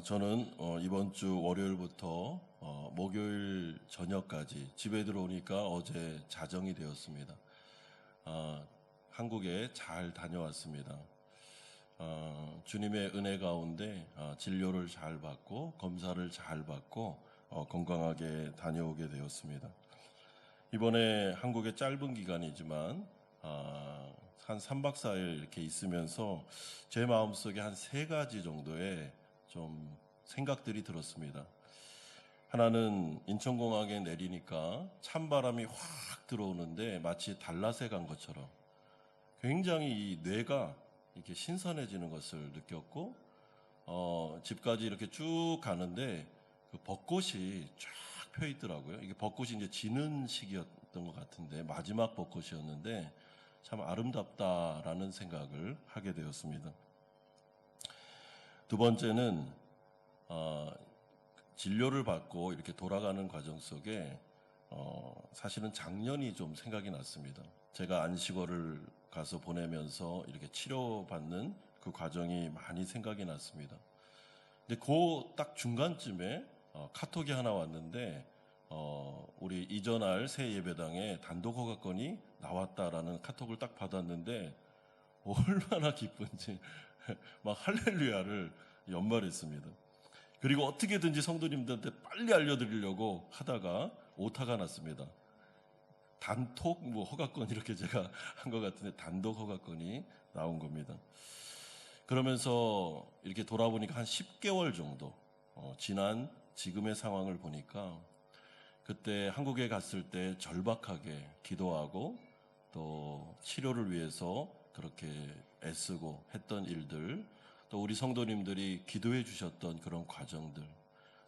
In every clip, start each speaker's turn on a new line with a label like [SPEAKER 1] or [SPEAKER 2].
[SPEAKER 1] 저는 이번 주 월요일부터 목요일 저녁까지 집에 들어오니까 어제 자정이 되었습니다. 한국에 잘 다녀왔습니다. 주님의 은혜 가운데 진료를 잘 받고 검사를 잘 받고 건강하게 다녀오게 되었습니다. 이번에 한국에 짧은 기간이지만 한 3박 4일 이렇게 있으면서 제 마음속에 한 3가지 정도의 좀 생각들이 들었습니다. 하나는 인천공항에 내리니까 찬바람이 확 들어오는데 마치 달랏에 간 것처럼 굉장히 이 뇌가 이렇게 신선해지는 것을 느꼈고, 집까지 이렇게 쭉 가는데 그 벚꽃이 쫙 펴 있더라고요. 이게 벚꽃이 이제 지는 시기였던 것 같은데 마지막 벚꽃이었는데 참 아름답다라는 생각을 하게 되었습니다. 두 번째는 진료를 받고 이렇게 돌아가는 과정 속에 사실은 작년이 좀 생각이 났습니다. 제가 안식월을 가서 보내면서 이렇게 치료받는 그 과정이 많이 생각이 났습니다. 근데 그 딱 중간쯤에 카톡이 하나 왔는데 우리 이전할 새 예배당에 단독 허가건이 나왔다라는 카톡을 딱 받았는데 얼마나 기쁜지 막 할렐루야를 연말했습니다. 그리고 어떻게든지 성도님들한테 빨리 알려드리려고 하다가 오타가 났습니다. 단톡 허가권 이렇게 제가 한 것 같은데 단독 허가권이 나온 겁니다. 그러면서 이렇게 돌아보니까 한 10개월 정도 지난 지금의 상황을 보니까 그때 한국에 갔을 때 절박하게 기도하고 또 치료를 위해서 그렇게 애쓰고 했던 일들, 또 우리 성도님들이 기도해 주셨던 그런 과정들,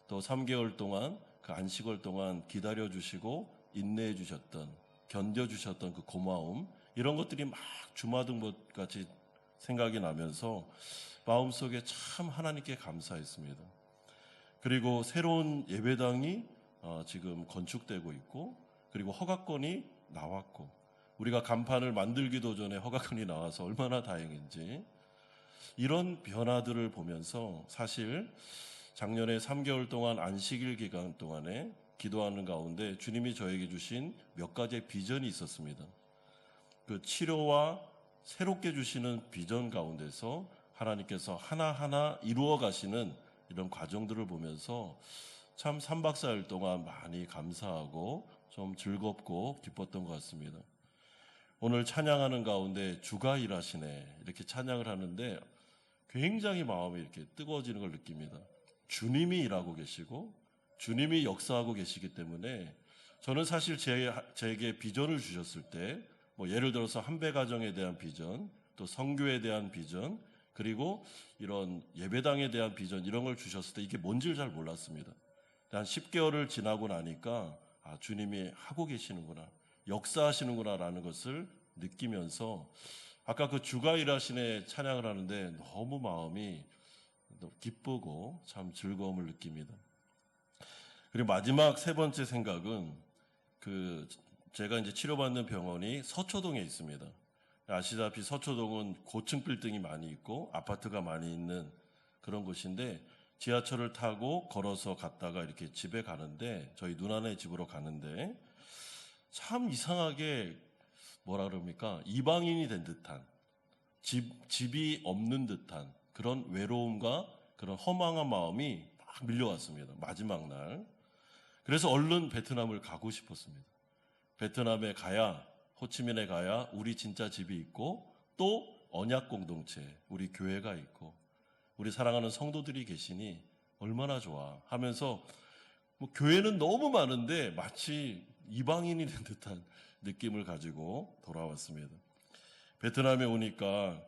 [SPEAKER 1] 또 3개월 동안 그 안식월 동안 기다려 주시고 인내해 주셨던, 견뎌 주셨던 그 고마움, 이런 것들이 막 주마등봇 같이 생각이 나면서 마음속에 참 하나님께 감사했습니다. 그리고 새로운 예배당이 지금 건축되고 있고, 그리고 허가권이 나왔고, 우리가 간판을 만들기도 전에 허가권이 나와서 얼마나 다행인지, 이런 변화들을 보면서 사실 작년에 3개월 동안 안식일 기간 동안에 기도하는 가운데 주님이 저에게 주신 몇 가지의 비전이 있었습니다. 그 치료와 새롭게 주시는 비전 가운데서 하나님께서 하나하나 이루어 가시는 이런 과정들을 보면서 참 3박 4일 동안 많이 감사하고 좀 즐겁고 기뻤던 것 같습니다. 오늘 찬양하는 가운데 주가 일하시네 이렇게 찬양을 하는데 굉장히 마음이 이렇게 뜨거워지는 걸 느낍니다. 주님이 일하고 계시고 주님이 역사하고 계시기 때문에 저는 사실 제게 비전을 주셨을 때 예를 들어서 한배가정에 대한 비전, 또 선교에 대한 비전, 그리고 이런 예배당에 대한 비전 이런 걸 주셨을 때 이게 뭔지를 잘 몰랐습니다. 한 10개월을 지나고 나니까 주님이 하고 계시는구나, 역사하시는구나라는 것을 느끼면서 아까 그 주가 일하시네 찬양을 하는데 너무 마음이 기쁘고 참 즐거움을 느낍니다. 그리고 마지막 세 번째 생각은 제가 이제 치료받는 병원이 서초동에 있습니다. 아시다시피 서초동은 고층 빌딩이 많이 있고 아파트가 많이 있는 그런 곳인데 지하철을 타고 걸어서 갔다가 이렇게 집에 가는데 저희 누나네 집으로 가는데 참 이상하게 뭐라 그럽니까? 이방인이 된 듯한 집이 없는 듯한 그런 외로움과 그런 허망한 마음이 막 밀려왔습니다. 마지막 날. 그래서 얼른 베트남을 가고 싶었습니다. 베트남에 가야, 호치민에 가야 우리 진짜 집이 있고 또 언약 공동체, 우리 교회가 있고 우리 사랑하는 성도들이 계시니 얼마나 좋아 하면서 교회는 너무 많은데 마치 이방인이 된 듯한 느낌을 가지고 돌아왔습니다. 베트남에 오니까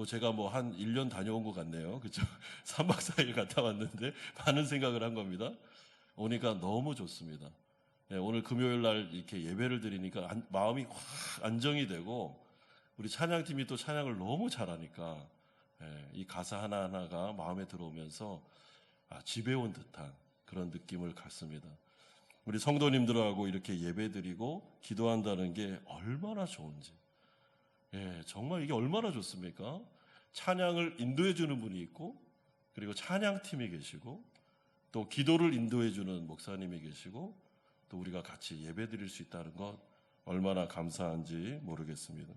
[SPEAKER 1] 제가 한 1년 다녀온 것 같네요. 그죠? 3박 4일 갔다 왔는데 많은 생각을 한 겁니다. 오니까 너무 좋습니다. 네, 오늘 금요일 날 이렇게 예배를 드리니까 마음이 확 안정이 되고 우리 찬양팀이 또 찬양을 너무 잘하니까 이 가사 하나하나가 마음에 들어오면서 집에 온 듯한 그런 느낌을 갖습니다. 우리 성도님들하고 이렇게 예배드리고 기도한다는 게 얼마나 좋은지, 정말 이게 얼마나 좋습니까? 찬양을 인도해 주는 분이 있고 그리고 찬양팀이 계시고 또 기도를 인도해 주는 목사님이 계시고 또 우리가 같이 예배드릴 수 있다는 것 얼마나 감사한지 모르겠습니다.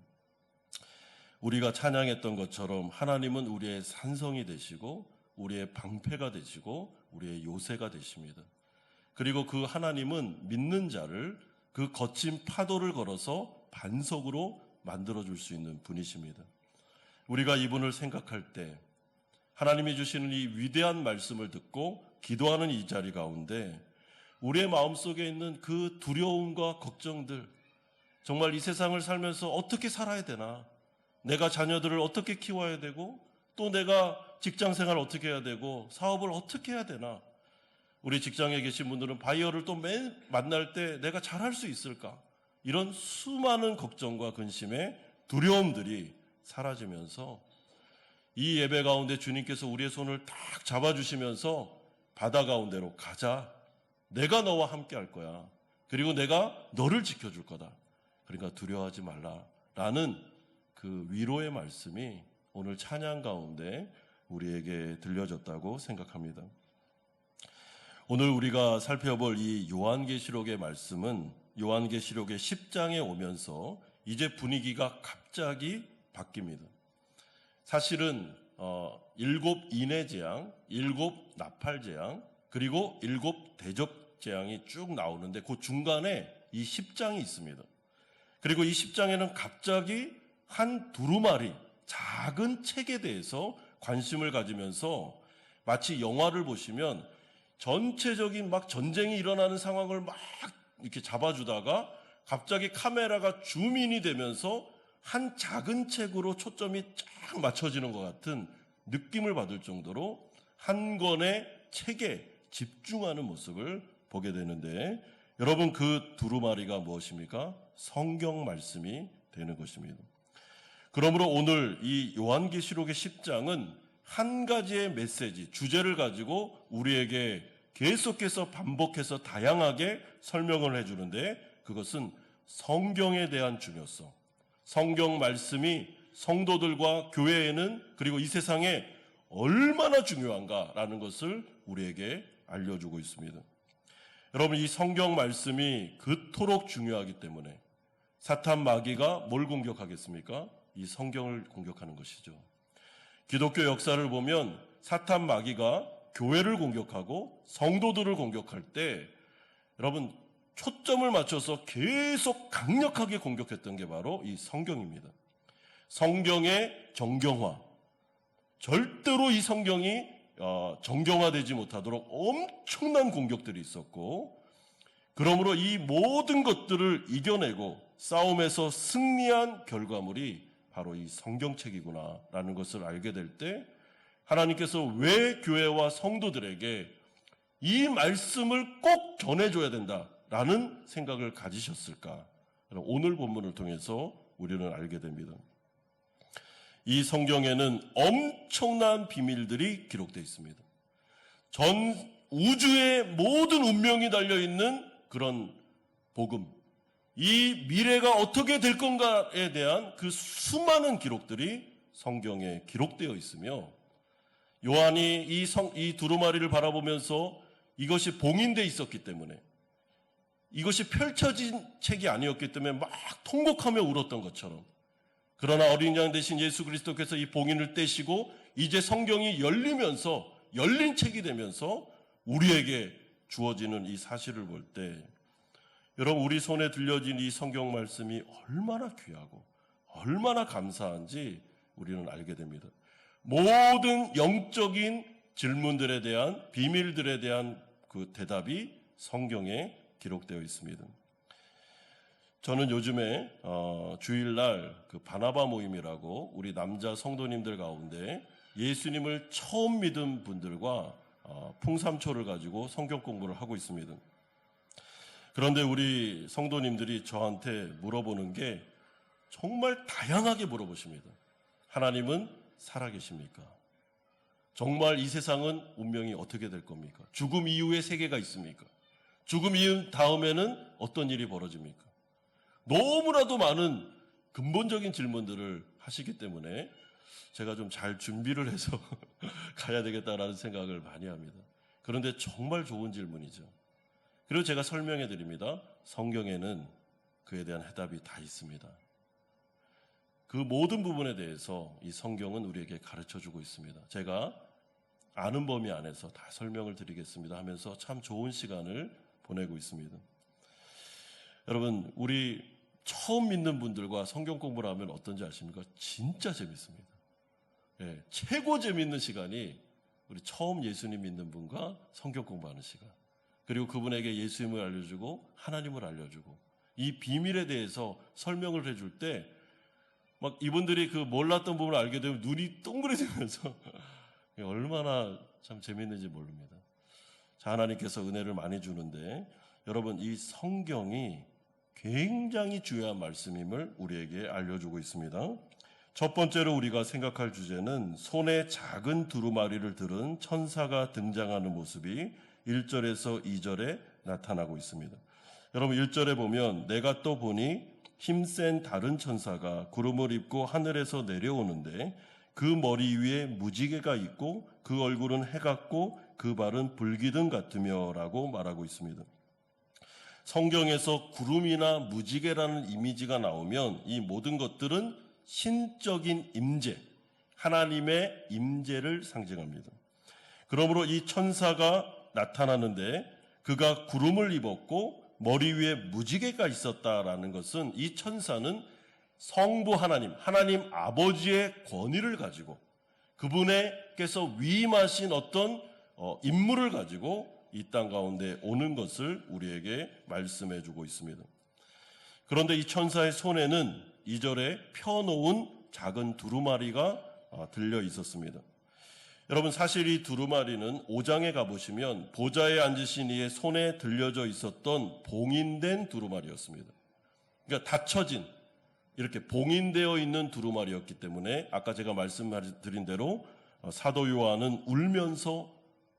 [SPEAKER 1] 우리가 찬양했던 것처럼 하나님은 우리의 산성이 되시고 우리의 방패가 되시고 우리의 요새가 되십니다. 그리고 그 하나님은 믿는 자를 그 거친 파도를 걸어서 반석으로 만들어줄 수 있는 분이십니다. 우리가 이분을 생각할 때 하나님이 주시는 이 위대한 말씀을 듣고 기도하는 이 자리 가운데 우리의 마음속에 있는 그 두려움과 걱정들, 정말 이 세상을 살면서 어떻게 살아야 되나, 내가 자녀들을 어떻게 키워야 되고 또 내가 직장생활을 어떻게 해야 되고 사업을 어떻게 해야 되나, 우리 직장에 계신 분들은 바이어를 또 매일 만날 때 내가 잘할 수 있을까, 이런 수많은 걱정과 근심의 두려움들이 사라지면서 이 예배 가운데 주님께서 우리의 손을 딱 잡아주시면서 바다 가운데로 가자, 내가 너와 함께 할 거야, 그리고 내가 너를 지켜줄 거다, 그러니까 두려워하지 말라라는 그 위로의 말씀이 오늘 찬양 가운데 우리에게 들려졌다고 생각합니다. 오늘 우리가 살펴볼 이 요한계시록의 말씀은 요한계시록의 10장에 오면서 이제 분위기가 갑자기 바뀝니다. 사실은 7 인해 재앙, 7 나팔 재앙, 그리고 7 대접 재앙이 쭉 나오는데 그 중간에 이 10장이 있습니다. 그리고 이 10장에는 갑자기 한 두루마리 작은 책에 대해서 관심을 가지면서 마치 영화를 보시면 전체적인 막 전쟁이 일어나는 상황을 막 이렇게 잡아주다가 갑자기 카메라가 줌인이 되면서 한 작은 책으로 초점이 쫙 맞춰지는 것 같은 느낌을 받을 정도로 한 권의 책에 집중하는 모습을 보게 되는데, 여러분 그 두루마리가 무엇입니까? 성경 말씀이 되는 것입니다. 그러므로 오늘 이 요한계시록의 10장은 한 가지의 메시지, 주제를 가지고 우리에게 계속해서 반복해서 다양하게 설명을 해주는데, 그것은 성경에 대한 중요성, 성경 말씀이 성도들과 교회에는 그리고 이 세상에 얼마나 중요한가라는 것을 우리에게 알려주고 있습니다. 여러분, 이 성경 말씀이 그토록 중요하기 때문에 사탄 마귀가 뭘 공격하겠습니까? 이 성경을 공격하는 것이죠. 기독교 역사를 보면 사탄 마귀가 교회를 공격하고 성도들을 공격할 때 여러분 초점을 맞춰서 계속 강력하게 공격했던 게 바로 이 성경입니다. 성경의 정경화, 절대로 이 성경이 정경화되지 못하도록 엄청난 공격들이 있었고, 그러므로 이 모든 것들을 이겨내고 싸움에서 승리한 결과물이 바로 이 성경책이구나라는 것을 알게 될 때 하나님께서 왜 교회와 성도들에게 이 말씀을 꼭 전해줘야 된다라는 생각을 가지셨을까? 오늘 본문을 통해서 우리는 알게 됩니다. 이 성경에는 엄청난 비밀들이 기록되어 있습니다. 전 우주의 모든 운명이 달려있는 그런 복음, 이 미래가 어떻게 될 건가에 대한 그 수많은 기록들이 성경에 기록되어 있으며, 요한이 이 두루마리를 바라보면서 이것이 봉인되어 있었기 때문에, 이것이 펼쳐진 책이 아니었기 때문에 막 통곡하며 울었던 것처럼, 그러나 어린 양 대신 예수 그리스도께서 이 봉인을 떼시고 이제 성경이 열리면서 열린 책이 되면서 우리에게 주어지는 이 사실을 볼 때, 여러분 우리 손에 들려진 이 성경 말씀이 얼마나 귀하고 얼마나 감사한지 우리는 알게 됩니다. 모든 영적인 질문들에 대한, 비밀들에 대한 그 대답이 성경에 기록되어 있습니다. 저는 요즘에 주일날 그 바나바 모임이라고 우리 남자 성도님들 가운데 예수님을 처음 믿은 분들과 풍삼초를 가지고 성경 공부를 하고 있습니다. 그런데 우리 성도님들이 저한테 물어보는 게 정말 다양하게 물어보십니다. 하나님은 살아계십니까? 정말 이 세상은 운명이 어떻게 될 겁니까? 죽음 이후에 세계가 있습니까? 죽음 이후 다음에는 어떤 일이 벌어집니까? 너무나도 많은 근본적인 질문들을 하시기 때문에 제가 좀 잘 준비를 해서 가야 되겠다라는 생각을 많이 합니다. 그런데 정말 좋은 질문이죠. 그리고 제가 설명해 드립니다. 성경에는 그에 대한 해답이 다 있습니다. 그 모든 부분에 대해서 이 성경은 우리에게 가르쳐주고 있습니다. 제가 아는 범위 안에서 다 설명을 드리겠습니다 하면서 참 좋은 시간을 보내고 있습니다. 여러분, 우리 처음 믿는 분들과 성경 공부를 하면 어떤지 아십니까? 진짜 재밌습니다. 예, 최고 재밌는 시간이 우리 처음 예수님 믿는 분과 성경 공부하는 시간, 그리고 그분에게 예수님을 알려주고 하나님을 알려주고 이 비밀에 대해서 설명을 해줄 때 막 이분들이 그 몰랐던 부분을 알게 되면 눈이 동그래지면서 얼마나 참 재밌는지 모릅니다. 자, 하나님께서 은혜를 많이 주는데 여러분, 이 성경이 굉장히 중요한 말씀임을 우리에게 알려주고 있습니다. 첫 번째로 우리가 생각할 주제는 손에 작은 두루마리를 들은 천사가 등장하는 모습이 1절에서 2절에 나타나고 있습니다. 여러분, 1절에 보면 내가 또 보니 힘센 다른 천사가 구름을 입고 하늘에서 내려오는데 그 머리 위에 무지개가 있고 그 얼굴은 해 같고 그 발은 불기둥 같으며 라고 말하고 있습니다. 성경에서 구름이나 무지개라는 이미지가 나오면 이 모든 것들은 신적인 임재, 하나님의 임재를 상징합니다. 그러므로 이 천사가 나타나는데 그가 구름을 입었고 머리 위에 무지개가 있었다라는 것은 이 천사는 성부 하나님, 하나님 아버지의 권위를 가지고 그분께서 위임하신 어떤 임무를 가지고 이 땅 가운데 오는 것을 우리에게 말씀해 주고 있습니다. 그런데 이 천사의 손에는 2절에 펴놓은 작은 두루마리가 들려 있었습니다. 여러분, 사실 이 두루마리는 5장에 가보시면 보좌에 앉으신 이의 손에 들려져 있었던 봉인된 두루마리였습니다. 그러니까 닫혀진, 이렇게 봉인되어 있는 두루마리였기 때문에 아까 제가 말씀드린 대로 사도 요한은 울면서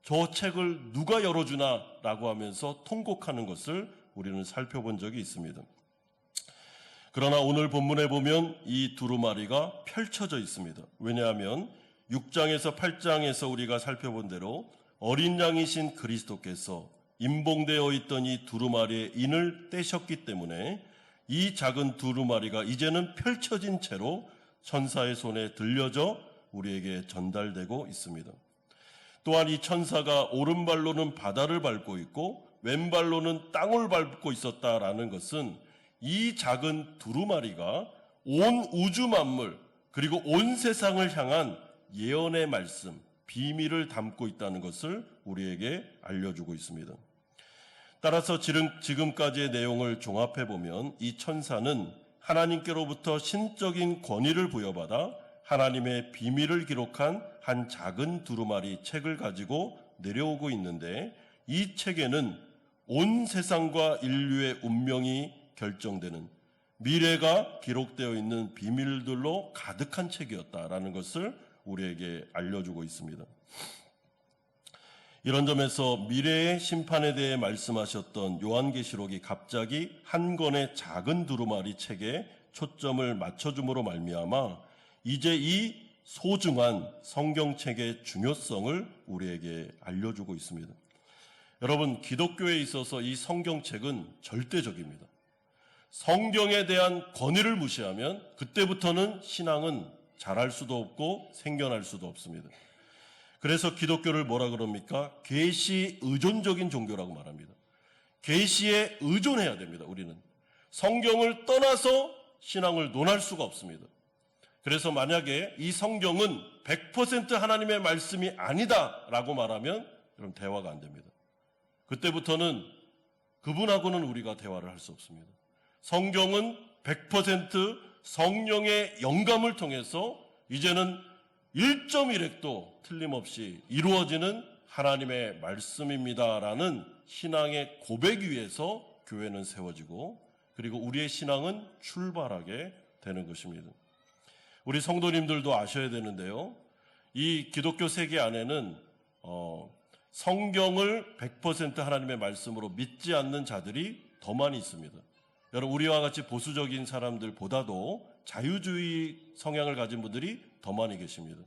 [SPEAKER 1] 저 책을 누가 열어주나 라고 하면서 통곡하는 것을 우리는 살펴본 적이 있습니다. 그러나 오늘 본문에 보면 이 두루마리가 펼쳐져 있습니다. 왜냐하면 6장에서 8장에서 우리가 살펴본 대로 어린 양이신 그리스도께서 임봉되어 있던 이 두루마리의 인을 떼셨기 때문에 이 작은 두루마리가 이제는 펼쳐진 채로 천사의 손에 들려져 우리에게 전달되고 있습니다. 또한 이 천사가 오른발로는 바다를 밟고 있고 왼발로는 땅을 밟고 있었다라는 것은 이 작은 두루마리가 온 우주 만물 그리고 온 세상을 향한 예언의 말씀, 비밀을 담고 있다는 것을 우리에게 알려주고 있습니다. 따라서 지금까지의 내용을 종합해보면 이 천사는 하나님께로부터 신적인 권위를 부여받아 하나님의 비밀을 기록한 한 작은 두루마리 책을 가지고 내려오고 있는데 이 책에는 온 세상과 인류의 운명이 결정되는 미래가 기록되어 있는 비밀들로 가득한 책이었다라는 것을 우리에게 알려주고 있습니다. 이런 점에서 미래의 심판에 대해 말씀하셨던 요한계시록이 갑자기 한 권의 작은 두루마리 책에 초점을 맞춰줌으로 말미암아 이제 이 소중한 성경책의 중요성을 우리에게 알려주고 있습니다. 여러분, 기독교에 있어서 이 성경책은 절대적입니다. 성경에 대한 권위를 무시하면 그때부터는 신앙은 자랄 수도 없고 생겨날 수도 없습니다. 그래서 기독교를 뭐라 그럽니까? 계시 의존적인 종교라고 말합니다. 계시에 의존해야 됩니다. 우리는 성경을 떠나서 신앙을 논할 수가 없습니다. 그래서 만약에 이 성경은 100% 하나님의 말씀이 아니다라고 말하면 그럼 대화가 안 됩니다. 그때부터는 그분하고는 우리가 대화를 할 수 없습니다. 성경은 100% 성령의 영감을 통해서 이제는 1.1획도 틀림없이 이루어지는 하나님의 말씀입니다라는 신앙의 고백 위에서 교회는 세워지고 그리고 우리의 신앙은 출발하게 되는 것입니다. 우리 성도님들도 아셔야 되는데요. 이 기독교 세계 안에는 성경을 100% 하나님의 말씀으로 믿지 않는 자들이 더 많이 있습니다. 여러분, 우리와 같이 보수적인 사람들보다도 자유주의 성향을 가진 분들이 더 많이 계십니다.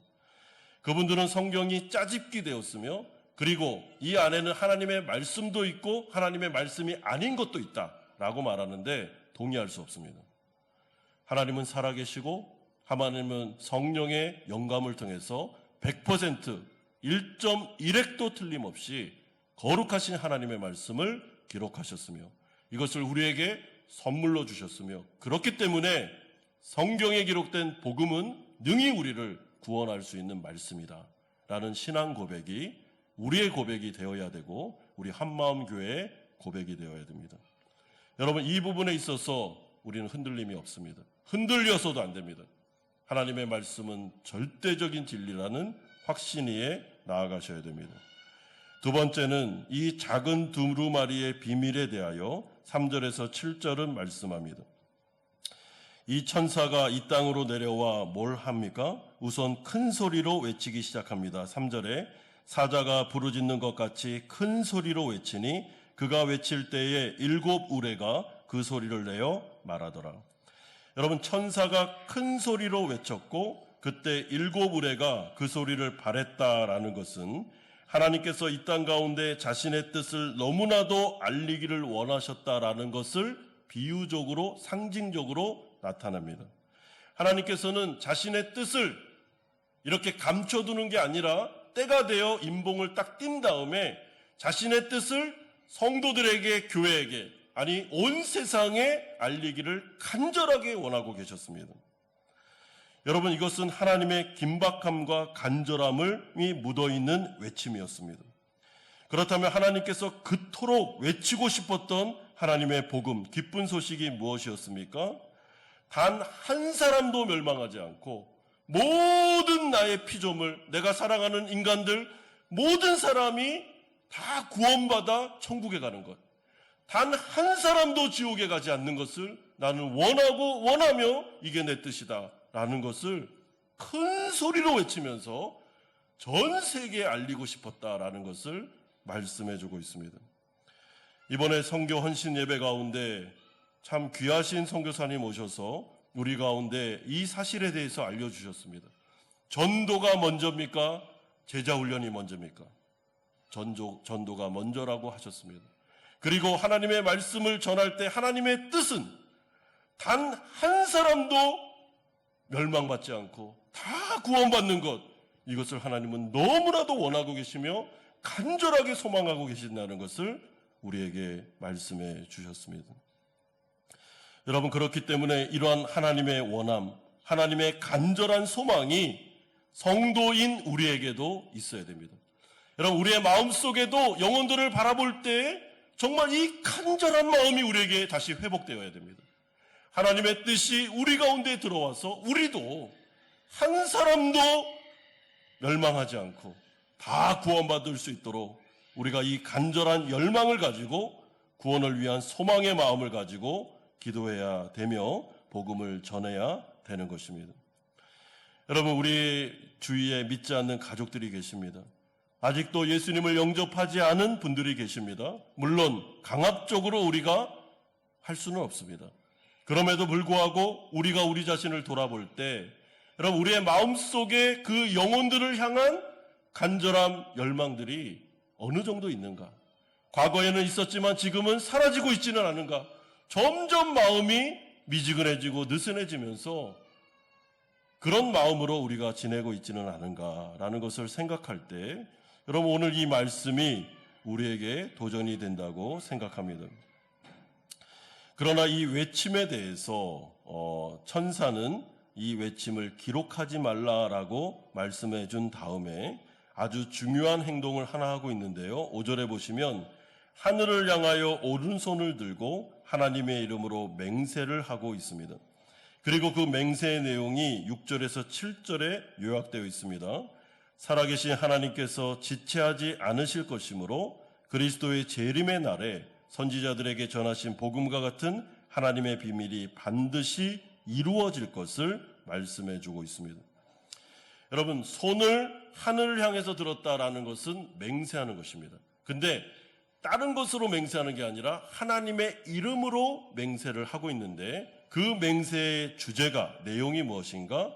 [SPEAKER 1] 그분들은 성경이 짜집기 되었으며, 그리고 이 안에는 하나님의 말씀도 있고 하나님의 말씀이 아닌 것도 있다라고 말하는데 동의할 수 없습니다. 하나님은 살아계시고 하나님은 성령의 영감을 통해서 100% 1.1획도 틀림없이 거룩하신 하나님의 말씀을 기록하셨으며 이것을 우리에게 선물로 주셨으며, 그렇기 때문에 성경에 기록된 복음은 능히 우리를 구원할 수 있는 말씀이다 라는 신앙 고백이 우리의 고백이 되어야 되고 우리 한마음교회의 고백이 되어야 됩니다. 여러분, 이 부분에 있어서 우리는 흔들림이 없습니다. 흔들려서도 안 됩니다. 하나님의 말씀은 절대적인 진리라는 확신위에 나아가셔야 됩니다. 두 번째는 이 작은 두루마리의 비밀에 대하여 3절에서 7절은 말씀합니다. 이 천사가 이 땅으로 내려와 뭘 합니까? 우선 큰 소리로 외치기 시작합니다. 3절에 사자가 부르짖는 것 같이 큰 소리로 외치니 그가 외칠 때에 7 우레가 그 소리를 내어 말하더라. 여러분, 천사가 큰 소리로 외쳤고 그때 7 우레가 그 소리를 발했다라는 것은 하나님께서 이 땅 가운데 자신의 뜻을 너무나도 알리기를 원하셨다라는 것을 비유적으로, 상징적으로 나타납니다. 하나님께서는 자신의 뜻을 이렇게 감춰두는 게 아니라 때가 되어 임봉을 딱 띈 다음에 자신의 뜻을 성도들에게, 교회에게, 아니 온 세상에 알리기를 간절하게 원하고 계셨습니다. 여러분, 이것은 하나님의 긴박함과 간절함이 묻어있는 외침이었습니다. 그렇다면 하나님께서 그토록 외치고 싶었던 하나님의 복음, 기쁜 소식이 무엇이었습니까? 단 한 사람도 멸망하지 않고 모든 나의 피조물, 내가 사랑하는 인간들, 모든 사람이 다 구원받아 천국에 가는 것, 단 한 사람도 지옥에 가지 않는 것을 나는 원하며 이게 내 뜻이다 라는 것을 큰 소리로 외치면서 전 세계에 알리고 싶었다라는 것을 말씀해 주고 있습니다. 이번에 선교 헌신 예배 가운데 참 귀하신 선교사님 오셔서 우리 가운데 이 사실에 대해서 알려주셨습니다. 전도가 먼저입니까? 제자훈련이 먼저입니까? 전도가 먼저라고 하셨습니다. 그리고 하나님의 말씀을 전할 때 하나님의 뜻은 단 한 사람도 멸망받지 않고 다 구원받는 것, 이것을 하나님은 너무나도 원하고 계시며 간절하게 소망하고 계신다는 것을 우리에게 말씀해 주셨습니다. 여러분, 그렇기 때문에 이러한 하나님의 원함, 하나님의 간절한 소망이 성도인 우리에게도 있어야 됩니다. 여러분, 우리의 마음속에도 영혼들을 바라볼 때 정말 이 간절한 마음이 우리에게 다시 회복되어야 됩니다. 하나님의 뜻이 우리 가운데 들어와서 우리도 한 사람도 멸망하지 않고 다 구원받을 수 있도록 우리가 이 간절한 열망을 가지고 구원을 위한 소망의 마음을 가지고 기도해야 되며 복음을 전해야 되는 것입니다. 여러분, 우리 주위에 믿지 않는 가족들이 계십니다. 아직도 예수님을 영접하지 않은 분들이 계십니다. 물론 강압적으로 우리가 할 수는 없습니다. 그럼에도 불구하고 우리가 우리 자신을 돌아볼 때 여러분, 우리의 마음속에 그 영혼들을 향한 간절한 열망들이 어느 정도 있는가? 과거에는 있었지만 지금은 사라지고 있지는 않은가? 점점 마음이 미지근해지고 느슨해지면서 그런 마음으로 우리가 지내고 있지는 않은가라는 것을 생각할 때 여러분, 오늘 이 말씀이 우리에게 도전이 된다고 생각합니다. 그러나 이 외침에 대해서 천사는 이 외침을 기록하지 말라라고 말씀해 준 다음에 아주 중요한 행동을 하나 하고 있는데요. 5절에 보시면 하늘을 향하여 오른손을 들고 하나님의 이름으로 맹세를 하고 있습니다. 그리고 그 맹세의 내용이 6절에서 7절에 요약되어 있습니다. 살아계신 하나님께서 지체하지 않으실 것이므로 그리스도의 재림의 날에 선지자들에게 전하신 복음과 같은 하나님의 비밀이 반드시 이루어질 것을 말씀해 주고 있습니다. 여러분, 손을 하늘을 향해서 들었다라는 것은 맹세하는 것입니다. 근데 다른 것으로 맹세하는 게 아니라 하나님의 이름으로 맹세를 하고 있는데, 그 맹세의 주제가, 내용이 무엇인가?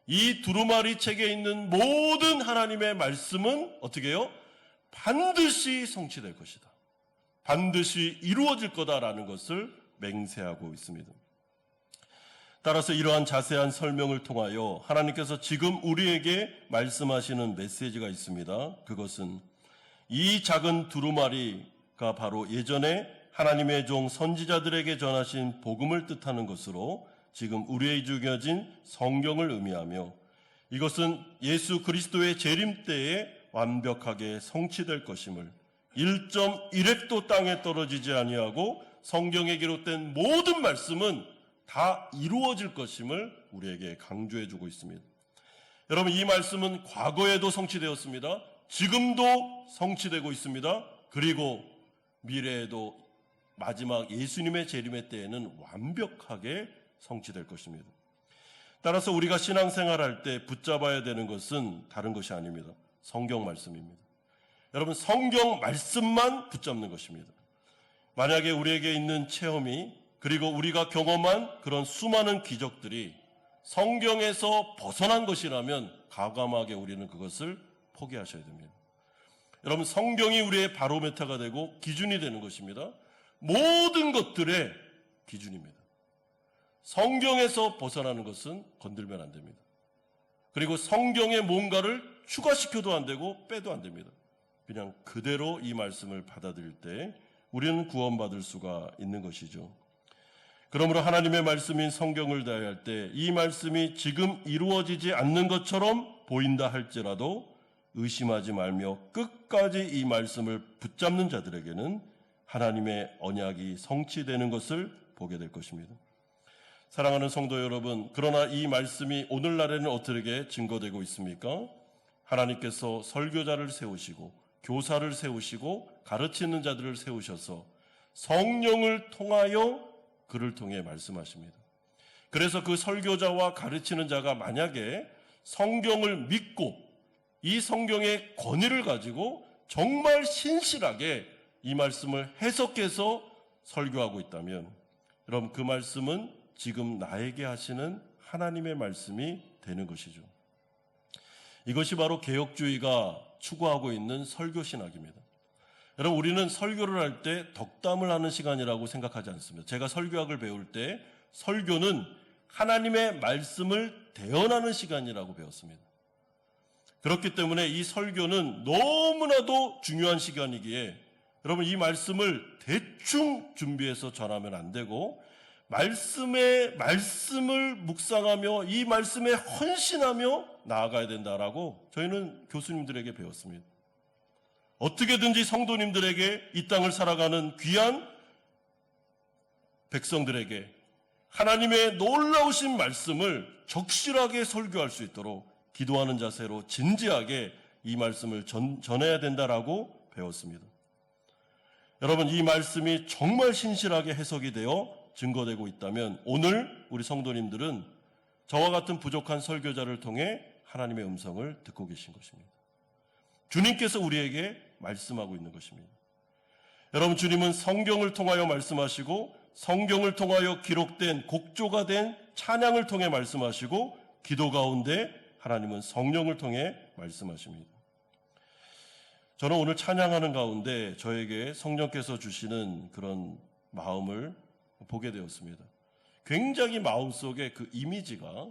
[SPEAKER 1] 이 두루마리 책에 있는 모든 하나님의 말씀은 어떻게 해요? 반드시 성취될 것이다, 반드시 이루어질 거다라는 것을 맹세하고 있습니다. 따라서 이러한 자세한 설명을 통하여 하나님께서 지금 우리에게 말씀하시는 메시지가 있습니다. 그것은 이 작은 두루마리가 바로 예전에 하나님의 종 선지자들에게 전하신 복음을 뜻하는 것으로 지금 우리에게 주어진 성경을 의미하며, 이것은 예수 그리스도의 재림 때에 완벽하게 성취될 것임을, 1.1획도 땅에 떨어지지 아니하고 성경에 기록된 모든 말씀은 다 이루어질 것임을 우리에게 강조해주고 있습니다. 여러분, 이 말씀은 과거에도 성취되었습니다. 지금도 성취되고 있습니다. 그리고 미래에도 마지막 예수님의 재림의 때에는 완벽하게 성취될 것입니다. 따라서 우리가 신앙생활할 때 붙잡아야 되는 것은 다른 것이 아닙니다. 성경 말씀입니다. 여러분, 성경 말씀만 붙잡는 것입니다. 만약에 우리에게 있는 체험이, 그리고 우리가 경험한 그런 수많은 기적들이 성경에서 벗어난 것이라면 과감하게 우리는 그것을 포기하셔야 됩니다. 여러분, 성경이 우리의 바로메타가 되고 기준이 되는 것입니다. 모든 것들의 기준입니다. 성경에서 벗어나는 것은 건들면 안 됩니다. 그리고 성경에 뭔가를 추가시켜도 안 되고 빼도 안 됩니다. 그냥 그대로 이 말씀을 받아들일 때 우리는 구원받을 수가 있는 것이죠. 그러므로 하나님의 말씀인 성경을 대할 때 이 말씀이 지금 이루어지지 않는 것처럼 보인다 할지라도 의심하지 말며 끝까지 이 말씀을 붙잡는 자들에게는 하나님의 언약이 성취되는 것을 보게 될 것입니다. 사랑하는 성도 여러분, 그러나 이 말씀이 오늘날에는 어떻게 증거되고 있습니까? 하나님께서 설교자를 세우시고 교사를 세우시고 가르치는 자들을 세우셔서 성령을 통하여 그를 통해 말씀하십니다. 그래서 그 설교자와 가르치는 자가 만약에 성경을 믿고 이 성경의 권위를 가지고 정말 신실하게 이 말씀을 해석해서 설교하고 있다면, 여러분, 그 말씀은 지금 나에게 하시는 하나님의 말씀이 되는 것이죠. 이것이 바로 개혁주의가 추구하고 있는 설교신학입니다. 여러분, 우리는 설교를 할 때 덕담을 하는 시간이라고 생각하지 않습니다. 제가 설교학을 배울 때 설교는 하나님의 말씀을 대언하는 시간이라고 배웠습니다. 그렇기 때문에 이 설교는 너무나도 중요한 시간이기에 여러분, 이 말씀을 대충 준비해서 전하면 안 되고 말씀을 묵상하며 이 말씀에 헌신하며 나아가야 된다라고 저희는 교수님들에게 배웠습니다. 어떻게든지 성도님들에게 이 땅을 살아가는 귀한 백성들에게 하나님의 놀라우신 말씀을 적실하게 설교할 수 있도록 기도하는 자세로 진지하게 이 말씀을 전해야 된다라고 배웠습니다. 여러분, 이 말씀이 정말 신실하게 해석이 되어 증거되고 있다면 오늘 우리 성도님들은 저와 같은 부족한 설교자를 통해 하나님의 음성을 듣고 계신 것입니다. 주님께서 우리에게 말씀하고 있는 것입니다. 여러분, 주님은 성경을 통하여 말씀하시고 성경을 통하여 기록된 곡조가 된 찬양을 통해 말씀하시고 기도 가운데 하나님은 성령을 통해 말씀하십니다. 저는 오늘 찬양하는 가운데 저에게 성령께서 주시는 그런 마음을 보게 되었습니다. 굉장히 마음속에 그 이미지가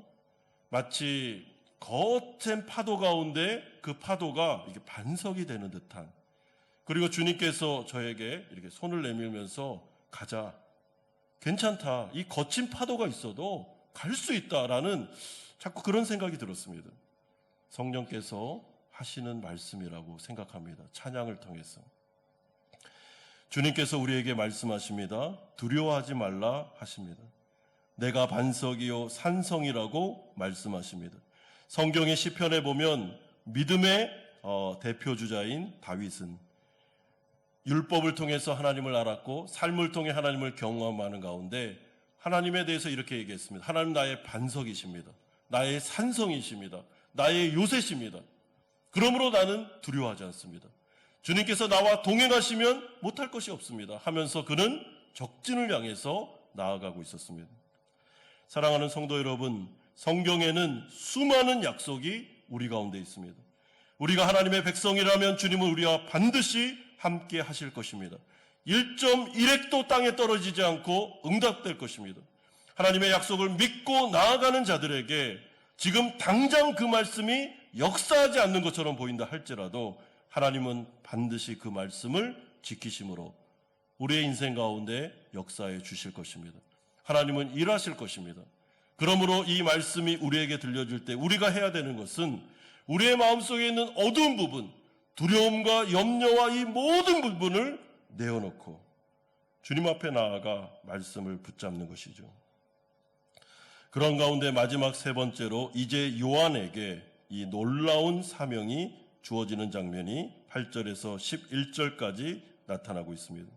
[SPEAKER 1] 마치 거센 파도 가운데 그 파도가 이렇게 반석이 되는 듯한, 그리고 주님께서 저에게 이렇게 손을 내밀면서 가자, 괜찮다, 이 거친 파도가 있어도 갈 수 있다라는 자꾸 그런 생각이 들었습니다. 성령께서 하시는 말씀이라고 생각합니다. 찬양을 통해서 주님께서 우리에게 말씀하십니다. 두려워하지 말라 하십니다. 내가 반석이요 산성이라고 말씀하십니다. 성경의 시편에 보면 믿음의 대표주자인 다윗은 율법을 통해서 하나님을 알았고 삶을 통해 하나님을 경험하는 가운데 하나님에 대해서 이렇게 얘기했습니다. 하나님 나의 반석이십니다. 나의 산성이십니다. 나의 요새십니다. 그러므로 나는 두려워하지 않습니다. 주님께서 나와 동행하시면 못할 것이 없습니다 하면서 그는 적진을 향해서 나아가고 있었습니다. 사랑하는 성도 여러분, 성경에는 수많은 약속이 우리 가운데 있습니다. 우리가 하나님의 백성이라면 주님은 우리와 반드시 함께 하실 것입니다. 1.1핵도 땅에 떨어지지 않고 응답될 것입니다. 하나님의 약속을 믿고 나아가는 자들에게 지금 당장 그 말씀이 역사하지 않는 것처럼 보인다 할지라도 하나님은 반드시 그 말씀을 지키심으로 우리의 인생 가운데 역사해 주실 것입니다. 하나님은 일하실 것입니다. 그러므로 이 말씀이 우리에게 들려질 때 우리가 해야 되는 것은 우리의 마음속에 있는 어두운 부분, 두려움과 염려와 이 모든 부분을 내어놓고 주님 앞에 나아가 말씀을 붙잡는 것이죠. 그런 가운데 마지막 세 번째로 이제 요한에게 이 놀라운 사명이 주어지는 장면이 8절에서 11절까지 나타나고 있습니다.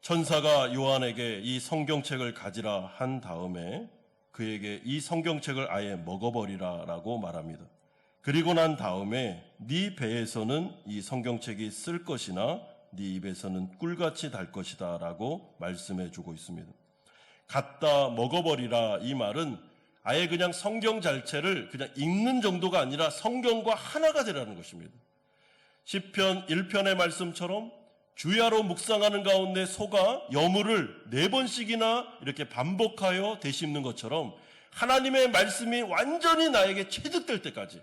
[SPEAKER 1] 천사가 요한에게 이 성경책을 가지라 한 다음에 그에게 이 성경책을 아예 먹어버리라 라고 말합니다. 그리고 난 다음에 네 배에서는 이 성경책이 쓸 것이나 네 입에서는 꿀같이 달 것이다 라고 말씀해 주고 있습니다. 갖다 먹어버리라 이 말은 아예 그냥 성경 자체를 그냥 읽는 정도가 아니라 성경과 하나가 되라는 것입니다. 시편 1편의 말씀처럼 주야로 묵상하는 가운데 소가 여물을 4번씩이나 이렇게 반복하여 되씹는 것처럼 하나님의 말씀이 완전히 나에게 체득될 때까지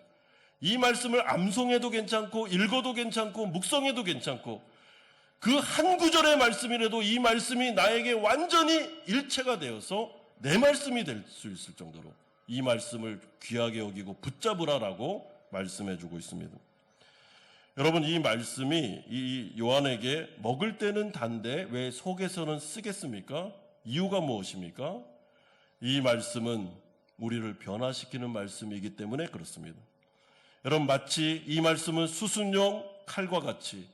[SPEAKER 1] 이 말씀을 암송해도 괜찮고 읽어도 괜찮고 묵성해도 괜찮고 그 한 구절의 말씀이라도 이 말씀이 나에게 완전히 일체가 되어서 내 말씀이 될 수 있을 정도로 이 말씀을 귀하게 여기고 붙잡으라라고 말씀해 주고 있습니다. 여러분, 이 말씀이 이 요한에게 먹을 때는 단데 왜 속에서는 쓰겠습니까? 이유가 무엇입니까? 이 말씀은 우리를 변화시키는 말씀이기 때문에 그렇습니다. 여러분, 마치 이 말씀은 수순용 칼과 같이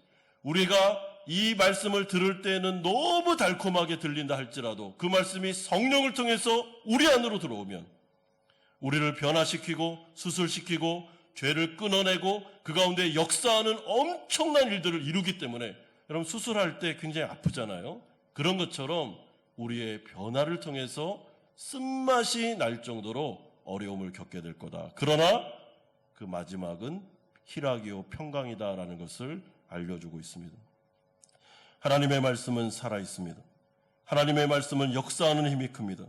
[SPEAKER 1] 우리가 이 말씀을 들을 때는 너무 달콤하게 들린다 할지라도 그 말씀이 성령을 통해서 우리 안으로 들어오면 우리를 변화시키고 수술시키고 죄를 끊어내고 그 가운데 역사하는 엄청난 일들을 이루기 때문에 여러분 수술할 때 굉장히 아프잖아요. 그런 것처럼 우리의 변화를 통해서 쓴맛이 날 정도로 어려움을 겪게 될 거다. 그러나 그 마지막은 희락이요 평강이다라는 것을 알려주고 있습니다. 하나님의 말씀은 살아있습니다. 하나님의 말씀은 역사하는 힘이 큽니다.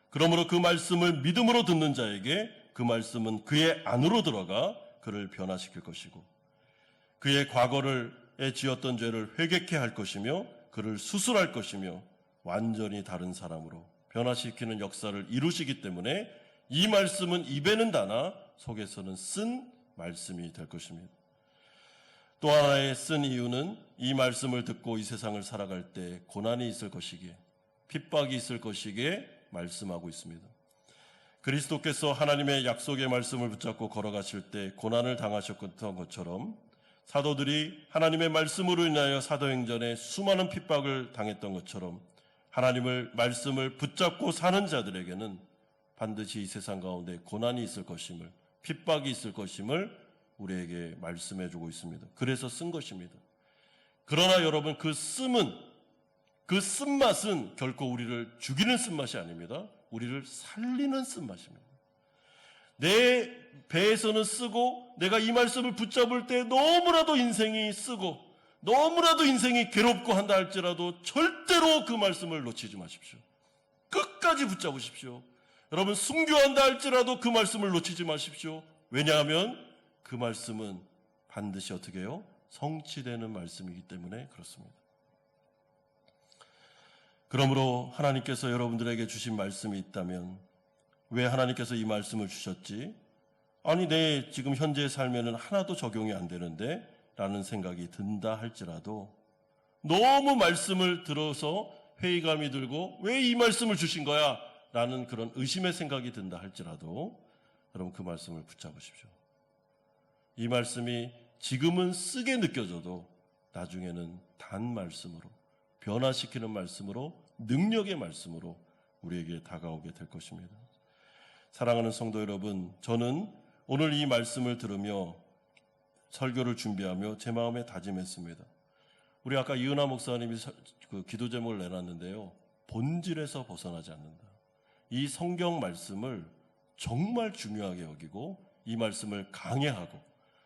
[SPEAKER 1] 그러므로 그 말씀을 믿음으로 듣는 자에게 그 말씀은 그의 안으로 들어가 그를 변화시킬 것이고 그의 과거에 지었던 죄를 회개케 할 것이며 그를 수술할 것이며 완전히 다른 사람으로 변화시키는 역사를 이루시기 때문에 이 말씀은 입에는 다나 속에서는 쓴 말씀이 될 것입니다. 또 하나의 쓴 이유는 이 말씀을 듣고 이 세상을 살아갈 때 고난이 있을 것이기에 핍박이 있을 것이기에 말씀하고 있습니다. 그리스도께서 하나님의 약속의 말씀을 붙잡고 걸어가실 때 고난을 당하셨던 것처럼 사도들이 하나님의 말씀으로 인하여 사도행전에 수많은 핍박을 당했던 것처럼 하나님의 말씀을 붙잡고 사는 자들에게는 반드시 이 세상 가운데 고난이 있을 것임을, 핍박이 있을 것임을 우리에게 말씀해 주고 있습니다. 그래서 쓴 것입니다. 그러나 여러분, 그 쓴맛은 결코 우리를 죽이는 쓴맛이 아닙니다. 우리를 살리는 쓴맛입니다. 내 배에서는 쓰고 내가 이 말씀을 붙잡을 때 너무나도 인생이 쓰고 너무나도 인생이 괴롭고 한다 할지라도 절대로 그 말씀을 놓치지 마십시오. 끝까지 붙잡으십시오. 여러분, 순교한다 할지라도 그 말씀을 놓치지 마십시오. 왜냐하면 그 말씀은 반드시 어떻게 해요? 성취되는 말씀이기 때문에 그렇습니다. 그러므로 하나님께서 여러분들에게 주신 말씀이 있다면 왜 하나님께서 이 말씀을 주셨지? 아니, 내 지금 현재의 삶에는 하나도 적용이 안 되는데 라는 생각이 든다 할지라도 너무 말씀을 들어서 회의감이 들고 왜 이 말씀을 주신 거야? 라는 그런 의심의 생각이 든다 할지라도 여러분 그 말씀을 붙잡으십시오. 이 말씀이 지금은 쓰게 느껴져도 나중에는 단 말씀으로 변화시키는 말씀으로 능력의 말씀으로 우리에게 다가오게 될 것입니다. 사랑하는 성도 여러분, 저는 오늘 이 말씀을 들으며 설교를 준비하며 제 마음에 다짐했습니다. 우리 아까 이은하 목사님이 그 기도 제목을 내놨는데요. 본질에서 벗어나지 않는다. 이 성경 말씀을 정말 중요하게 여기고 이 말씀을 강해하고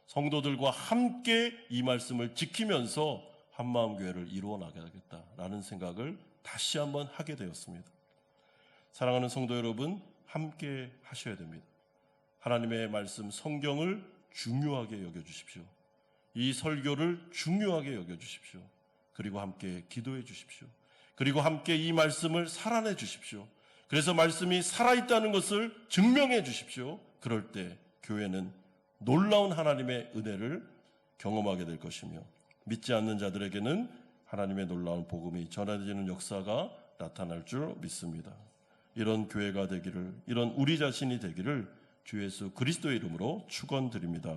[SPEAKER 1] 성도들과 함께 이 말씀을 지키면서 한마음 교회를 이루어 나가야겠다라는 생각을 다시 한번 하게 되었습니다. 사랑하는 성도 여러분, 함께 하셔야 됩니다. 하나님의 말씀 성경을 중요하게 여겨주십시오. 이 설교를 중요하게 여겨주십시오. 그리고 함께 기도해 주십시오. 그리고 함께 이 말씀을 살아내 주십시오. 그래서 말씀이 살아있다는 것을 증명해 주십시오. 그럴 때 교회는 놀라운 하나님의 은혜를 경험하게 될 것이며 믿지 않는 자들에게는 하나님의 놀라운 복음이 전해지는 역사가 나타날 줄 믿습니다. 이런 교회가 되기를, 이런 우리 자신이 되기를 주 예수 그리스도의 이름으로 축원드립니다.